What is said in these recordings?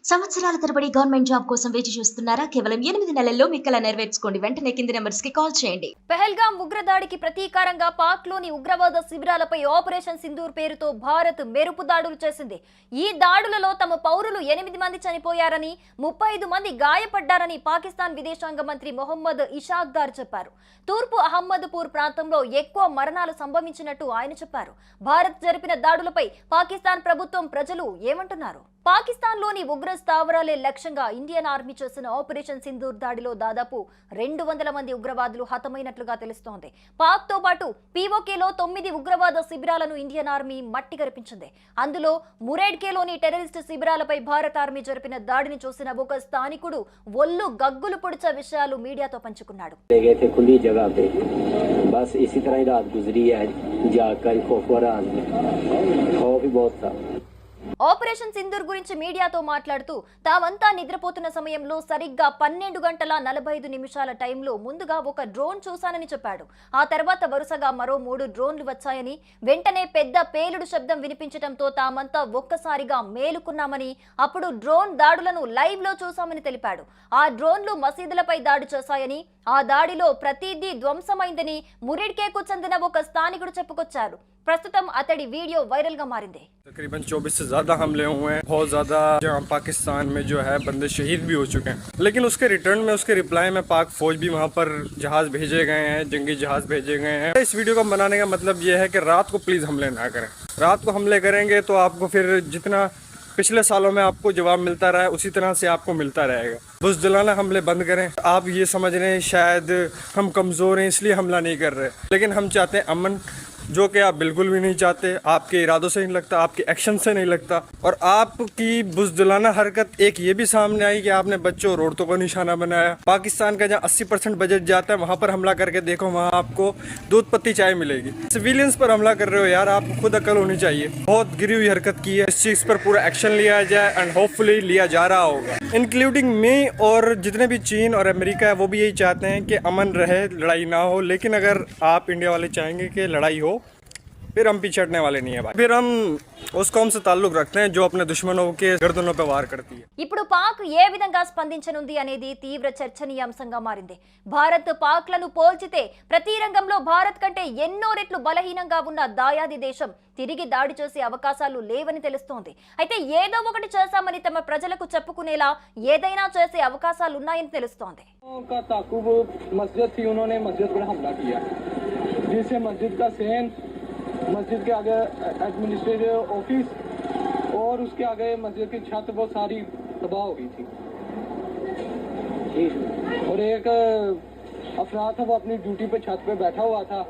సంవత్సరాల తరబడి government job కోసం వేచి చూస్తున్నారా? కేవలం 8 నెలల్లో మీ కల నెరవేర్చుకోండి. వెంటనే కింది నంబర్స్ కి కాల్ చేయండి. పెహల్గాం ఉగ్రదాడికి ప్రతీకారంగా పాక్లోని ఉగ్రవాద శిబిరాలపై ఆపరేషన్ సింధూర్ పేరుతో భారత్ మెరుపు దాడులు చేసింది. ఈ దాడులలో తమ పౌరులు 8 మంది చనిపోయారని, 35 మంది గాయపడ్డారని పాకిస్తాన్ విదేశాంగ మంత్రి మొహమ్మద్ ఇషాక్దార్ చెప్పారు. తూర్పు అహ్మద్పూర్ ప్రాంతంలో ఎక్కువ మరణాలు సంభవించినట్టు ఆయన చెప్పారు. భారత్ జరిపిన దాడులపై పాకిస్తాన్ ప్రభుత్వం, ప్రజలు ఏమంటున్నారు? పాకిస్తాన్లోని ఉగ్ర స్థావరాలే లక్ష్యంగా ఇండియన్ ఆర్మీ చేసిన ఆపరేషన్ సింధూర్ దాడిలో దాదాపు 200 మంది ఉగ్రవాదులు హతమైనట్లుగా తెలుస్తోంది. పాక్ తో పాటు పీఓకేలో 9 ఉగ్రవాద శిబిరాలను ఇండియన్ ఆర్మీ మట్టి కరిపించింది. అందులో మురేడ్కేలోని టెర్రరిస్ట్ శిబిరాలపై భారత ఆర్మీ జరిపిన దాడిని చూసిన ఒక స్థానికుడు ఒళ్ళు గగ్గులు పొడిచే విషయాలు మీడియాతో పంచుకున్నాడు. ఆపరేషన్ సింధూర్ గురించి మీడియాతో మాట్లాడుతూ, తామంతా నిద్రపోతున్న సమయంలో సరిగ్గా 12 గంటల 45 నిమిషాల టైంలో ముందుగా ఒక డ్రోన్ చూశానని చెప్పాడు. ఆ తర్వాత వరుసగా మరో 3 డ్రోన్లు వచ్చాయని, వెంటనే పెద్ద పేలుడు శబ్దం వినిపించడంతో తామంతా ఒక్కసారిగా మేలుకున్నామని, అప్పుడు డ్రోన్ దాడులను లైవ్ లో చూశామని తెలిపాడు. ఆ డ్రోన్లు మసీదులపై దాడి చేశాయని, ఆ దాడిలో ప్రతిదీ ధ్వంసమైందని మురిడ్కేకు చెందిన ఒక స్థానికుడు చెప్పుకొచ్చారు. ప్రస్తుతం అతడి వీడియో వైరల్ గా మారింది. तकरीबन 24 से ज़्यादा हमले हुए हैं, बहुत ज़्यादा जहाँ पाकिस्तान में जो है बंदे शहीद भी हो चुके हैं, लेकिन उसके रिटर्न में, उसके रिप्लाई में पाक फौज भी वहाँ पर जहाज़ भेजे गए हैं, जंगी जहाज़ भेजे गए हैं। इस वीडियो को बनाने का मतलब ये है कि रात को प्लीज़ हमले ना करें। रात को हमले करेंगे तो आपको फिर जितना पिछले सालों में आपको जवाब मिलता रहा है उसी तरह से आपको मिलता रहेगा। बुज़दिलाना हमले बंद करें। आप ये समझ रहे हैं शायद हम कमज़ोर हैं इसलिए हमला नहीं कर रहे, लेकिन हम चाहते हैं अमन, जो कि आप बिल्कुल भी नहीं चाहते। आपके इरादों से नहीं लगता, आपके एक्शन से नहीं लगता। और आपकी बुज़दिलाना हरकत एक ये भी सामने आई कि आपने बच्चों और औरतों को निशाना बनाया। पाकिस्तान का जहाँ 80% बजट जाता है वहाँ पर हमला करके देखो, वहाँ आपको दूध पत्ती चाय मिलेगी। सिविलियंस पर हमला कर रहे हो यार, आपको खुद अकल होनी चाहिए। बहुत गिरी हुई हरकत की है, इस चीज़ पर पूरा एक्शन लिया जाए एंड होपफुली लिया जा रहा होगा, इंक्लूडिंग मी। और जितने भी चीन और अमेरिका है वो भी यही चाहते हैं कि अमन रहे, लड़ाई ना हो। लेकिन अगर आप इंडिया वाले चाहेंगे कि लड़ाई हो, फिर हम पीछे हटने वाले नहीं है भाई। फिर हम उस कौम से ताल्लुक रखते हैं जो अपने दुश्मनों के गर्दनों पे वार करती है। ఇప్పుడు పాక్ ఏ విధంగా స్పందించనుంది అనేది తీవ్ర చర్చనీయాంశంగా మారింది. భారత్ పాక్లను పోల్చితే ప్రతి రంగంలో భారత్ కంటే ఎన్నో రెట్లు బలహీనంగా ఉన్న దాయాది దేశం తిరిగి దాడి చేసే అవకాశాలు లేవని తెలుస్తోంది. అయితే ఏదో ఒకటి చేశామని తమ ప్రజలకు చెప్పుకునేలా ఏదైనా చేసే అవకాశాలు ఉన్నాయని తెలుస్తోంది. मस्जिद के आगे एडमिनिस्ट्रेटिव ऑफिस और उसके आगे मस्जिद की छत बहुत सारी तबाह हो गई थी। और एक अफराद था, वो अपनी ड्यूटी पे छत पे बैठा हुआ था,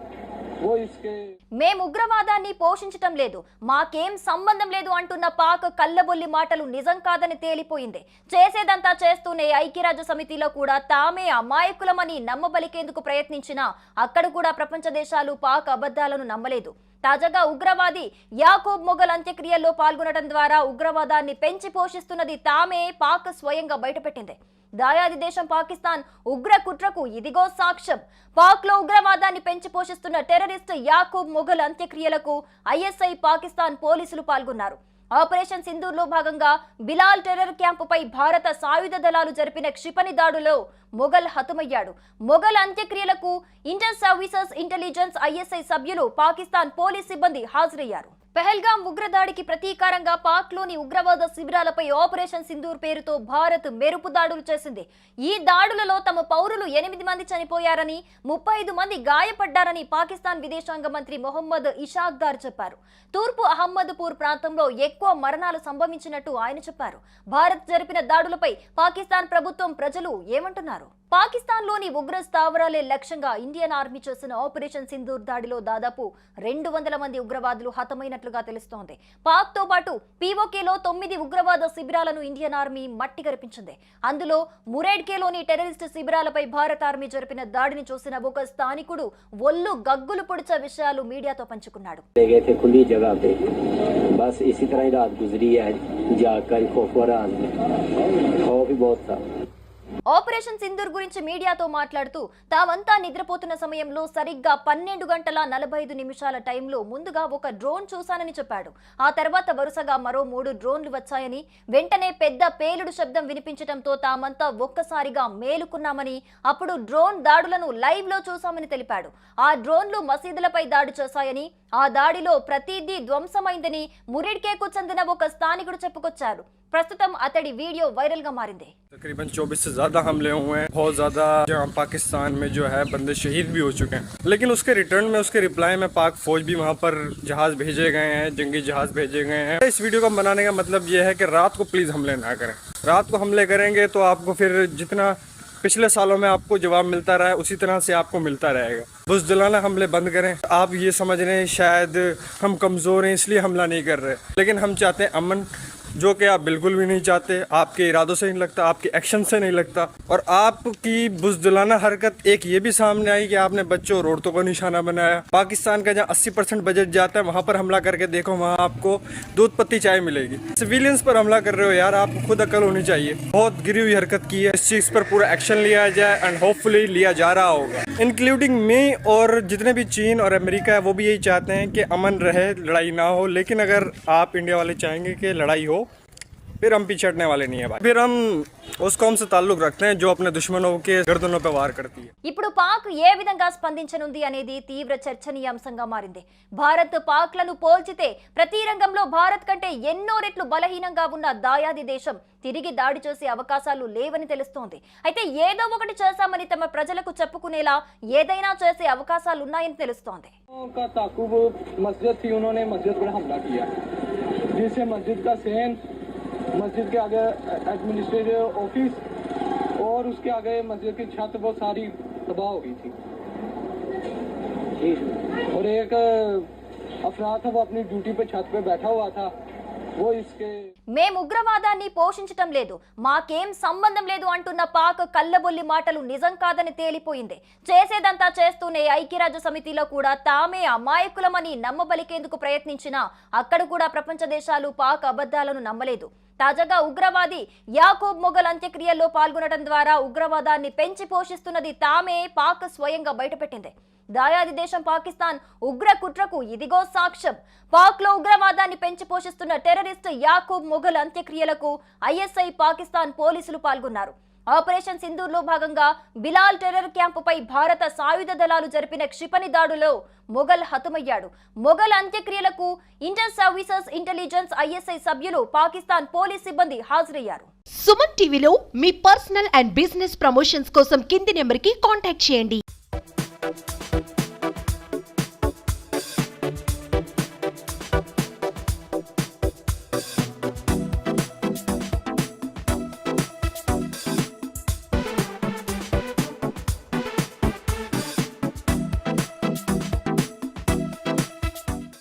वो इसके మేము ఉగ్రవాదాన్ని పోషించటం లేదు, మాకేం సంబంధం లేదు అంటున్న పాక్ కల్లబొల్లి మాటలు నిజం కాదని తేలిపోయింది. చేసేదంతా చేస్తూనే ఐక్యరాజ్య సమితిలో కూడా తామే అమాయకులమని నమ్మబలికేందుకు ప్రయత్నించినా అక్కడ కూడా ప్రపంచ దేశాలు పాక్ అబద్ధాలను నమ్మలేదు. తాజాగా ఉగ్రవాది యాకూబ్ మొఘల్ అంత్యక్రియల్లో పాల్గొనడం ద్వారా ఉగ్రవాదాన్ని పెంచి పోషిస్తున్నది తామే పాక్ స్వయంగా బయటపెట్టింది. దాయాది దేశం పాకిస్తాన్ ఉగ్ర కుట్రకు ఇదిగో సాక్ష్యం. పాక్ లో ఉగ్రవాదాన్ని పెంచి పోషిస్తున్న టెర్రరిస్ట్ యాకూబ్ మొఘల్ అంత్యక్రియలకు ఐఎస్ఐ పాకిస్తాన్ పోలీసులు పాల్గొన్నారు. ఆపరేషన్ సింధూర్ లో భాగంగా బిలాల్ టెర్రర్ క్యాంపుపై భారత సాయుధ దళాలు జరిపిన క్షిపణి దాడులో మొఘల్ హతమయ్యాడు. మొఘల్ అంత్యక్రియలకు ఇంటర్ సర్వీసెస్ ఇంటెలిజెన్స్ ఐఎస్ఐ సభ్యులు, పాకిస్తాన్ పోలీస్ సిబ్బంది హాజరయ్యారు. పెహల్గాం ఉగ్రదాడికి ప్రతీకారంగా పాక్లోని ఉగ్రవాద శిబిరాలపై ఆపరేషన్ సింధూర్ పేరుతో భారత్ మెరుపు దాడులు చేసింది. ఈ దాడులలో తమ పౌరులు 8 మంది చనిపోయారని, 35 మంది గాయపడ్డారని పాకిస్తాన్ విదేశాంగ మంత్రి మొహమ్మద్ ఇషాక్దార్ చెప్పారు. తూర్పు అహ్మద్పూర్ ప్రాంతంలో ఎక్కువ మరణాలు సంభవించినట్టు ఆయన చెప్పారు. భారత్ జరిపిన దాడులపై పాకిస్తాన్ ప్రభుత్వం, ప్రజలు ఏమంటున్నారు? పాకిస్తాన్లోని ఉగ్ర స్థావరాలే లక్ష్యంగా ఇండియన్ ఆర్మీ చేసిన ఆపరేషన్ సింధూర్ దాడిలో దాదాపు 200 మంది ఉగ్రవాదులు హతమైనట్లుగా తెలుస్తోంది. పాక్ తో పాటు పీఓకేలో 9 ఉగ్రవాద శిబిరాలను ఇండియన్ ఆర్మీ మట్టి కరిపించింది. అందులో మురేడ్కేలోని టెర్రరిస్ట్ శిబిరాలపై భారత ఆర్మీ జరిపిన దాడిని చూసిన ఒక స్థానికుడు ఒళ్ళు గగ్గులు పొడిచే విషయాలు మీడియాతో పంచుకున్నాడు. ఆపరేషన్ సింధూర్ గురించి మీడియాతో మాట్లాడుతూ తామంతా నిద్రపోతున్న సమయంలో సరిగ్గా 12 గంటల 45 నిమిషాల టైంలో ముందుగా ఒక డ్రోన్ చూశానని చెప్పాడు. ఆ తర్వాత వరుసగా మరో 3 డ్రోన్లు వచ్చాయని, వెంటనే పెద్ద పేలుడు శబ్దం వినిపించడంతో తామంతా ఒక్కసారిగా మేలుకున్నామని, అప్పుడు డ్రోన్ దాడులను లైవ్ లో చూశామని తెలిపాడు. ఆ డ్రోన్లు మసీదులపై దాడి చేశాయని, ఆ దాడిలో ప్రతిదీ ధ్వంసమైందని మురిడ్కేకు చెందిన ఒక స్థానికుడు చెప్పుకొచ్చారు. ప్రస్తుతం అతడి వీడియో వైరల్ గా మారింది. तकरीबन 24 से ज़्यादा हमले हुए हैं, बहुत ज़्यादा जहाँ पाकिस्तान में जो है बंदे शहीद भी हो चुके हैं, लेकिन उसके रिटर्न में, उसके रिप्लाई में पाक फौज भी वहाँ पर जहाज़ भेजे गए हैं, जंगी जहाज़ भेजे गए हैं। इस वीडियो को बनाने का मतलब ये है कि रात को प्लीज़ हमले ना करें। रात को हमले करेंगे तो आपको फिर जितना पिछले सालों में आपको जवाब मिलता रहा है उसी तरह से आपको मिलता रहेगा। बुज़दिलाना हमले बंद करें। आप ये समझ रहे हैं शायद हम कमज़ोर हैं इसलिए हमला नहीं कर रहे, लेकिन हम चाहते हैं अमन, जो कि आप बिल्कुल भी नहीं चाहते। आपके इरादों से नहीं लगता, आपके एक्शन से नहीं लगता, और आपकी बुज़दिलाना हरकत एक ये भी सामने आई कि आपने बच्चों और औरतों को निशाना बनाया। पाकिस्तान का जहाँ 80% बजट जाता है वहाँ पर हमला करके देखो, वहाँ आपको दूध पत्ती चाय मिलेगी। सिविलियंस पर हमला कर रहे हो यार, आपको खुद अकल होनी चाहिए। बहुत गिरी हुई हरकत की है, इस चीज़ पर पूरा एक्शन लिया जाए एंड होपफुली लिया जा रहा होगा, इंक्लूडिंग मी। और जितने भी चीन और अमेरिका है वो भी यही चाहते हैं कि अमन रहे, लड़ाई ना हो। लेकिन अगर आप इंडिया वाले चाहेंगे कि लड़ाई हो, फिर हम पीछे हटने वाले नहीं है भाई। फिर हम उस कौम से ताल्लुक रखते हैं जो अपने दुश्मनों के गर्दनों पे वार करती है। ఇప్పుడు పాక్ ఏ విధంగా స్పందించనుంది అనేది తీవ్ర చర్చనీయాంశంగా మారింది. భారత్ పాక్లను పోల్చితే ప్రతి రంగంలో భారత్ కంటే ఎన్నో రెట్లు బలహీనంగా ఉన్న దాయాది దేశం తిరిగి దాడి చేసే అవకాశాలు లేవని తెలుస్తోంది. అయితే ఏదో ఒకటి చేశామని తమ ప్రజలకు చెప్పుకునేలా ఏదైనా చేసే అవకాశాలు ఉన్నాయని తెలుస్తోంది. का ताकुब मस्जिद थी, उन्होंने मस्जिद पर हमला किया, जिससे मस्जिद का सहन, मस्जिद के आगे एडमिनिस्ट्रेटिव ऑफिस और उसके आगे मस्जिद की छत वो सारी तबाह हो गई थी। और एक अफराद था, वो अपनी ड्यूटी पे छत पे बैठा हुआ था, वो इसके మేం ఉగ్రవాదాన్ని పోషించటం లేదు, మాకేం సంబంధం లేదు అంటున్న పాక్ కల్లబొల్లి మాటలు నిజం కాదని తేలిపోయింది. చేసేదంతా చేస్తూనే ఐక్యరాజ్య సమితిలో కూడా తామే అమాయకులమని నమ్మబలికేందుకు ప్రయత్నించినా అక్కడ కూడా ప్రపంచ దేశాలు పాక్ అబద్ధాలను నమ్మలేదు. తాజాగా ఉగ్రవాది యాకూబ్ మొఘల్ అంత్యక్రియల్లో పాల్గొనడం ద్వారా ఉగ్రవాదాన్ని పెంచి పోషిస్తున్నది తామే పాక్ స్వయంగా బయటపెట్టింది. దాయాది దేశం పాకిస్తాన్ ఉగ్ర కుట్రకు ఇదిగో సాక్ష్యం. పాక్ లో ఉగ్రవాదాన్ని పెంచి పోషిస్తున్న టెర్రరిస్ట్ యాకూబ్ మొఘల్ అంత్యక్రియలకు ఐఎస్ఐ పాకిస్తాన్ పోలీసులు పాల్గొన్నారు. ఆపరేషన్ సింధూర్ లో భాగంగా బిలాల్ టెర్రర్ క్యాంపుపై భారత సాయుధ దళాలు జరిపిన క్షిపణి దాడులో మొఘల్ హతమయ్యాడు. మొఘల్ అంత్యక్రియలకు ఇంటర్ సర్వీసెస్ ఇంటెలిజెన్స్ ఐఎస్ఐ సభ్యులు, పాకిస్తాన్ పోలీస్ సిబ్బంది హాజరయ్యారు. సుమన్ టీవీలో మీ పర్సనల్ అండ్ బిజినెస్ ప్రమోషన్స్ కోసం కింది నెంబర్కి కాంటాక్ట్ చేయండి.